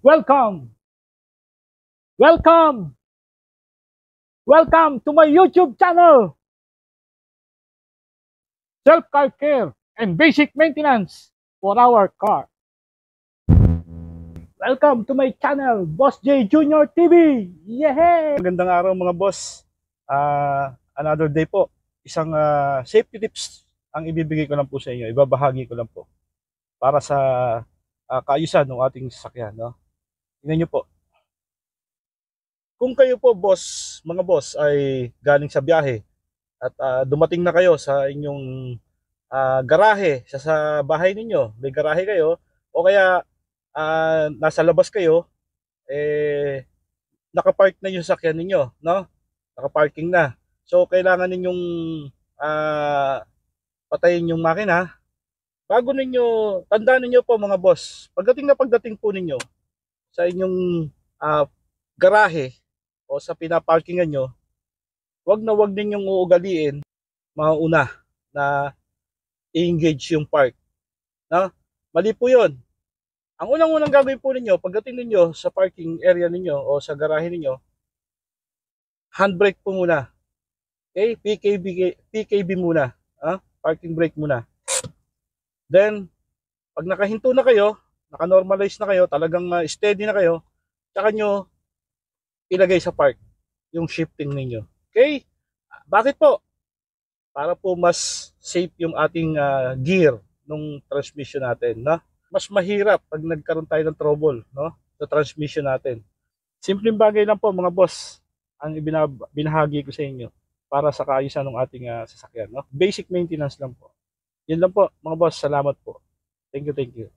Welcome! Welcome! Welcome to my YouTube channel! Self-car care and basic maintenance for our car. Welcome to my channel, Boss J Junior TV! Yehey! Magandang araw mga boss. Another day po. Isang safety tips ang ibibigay ko lang po sa inyo. Ibabahagi ko lang po para sa kaayusan ng ating sasakyan. No? Tingnan nyo po. Kung kayo po boss, mga boss ay galing sa biyahe at dumating na kayo sa inyong garahe, sa bahay ninyo, may garahe kayo, o kaya nasa labas kayo, nakapark na yung sasakyan ninyo, no? Nakaparking na. So, kailangan ninyong patayin yung makina. Bago ninyo, tandaan ninyo po mga boss, pagdating po ninyo sa inyong garahe o sa pinaparkingan nyo, wag ninyong uugaliin mauna na i-engage yung park. No? Mali po yun. Ang unang gagawin po ninyo, pagdating ninyo sa parking area ninyo o sa garahe ninyo, handbrake po muna. Okay? PKB muna. Parking brake muna. Then, pag nakahinto na kayo, naka-normalize na kayo, talagang steady na kayo, tsaka nyo ilagay sa park yung shifting ninyo. Okay? Bakit po? Para po mas safe yung ating gear nung transmission natin. No? Mas mahirap pag nagkaroon tayo ng trouble, no, sa transmission natin. Simpleng bagay lang po mga boss ang binahagi ko sa inyo para sa kaayusan ng ating sasakyan. No? Basic maintenance lang po. Yun lang po mga boss. Salamat po. Thank you.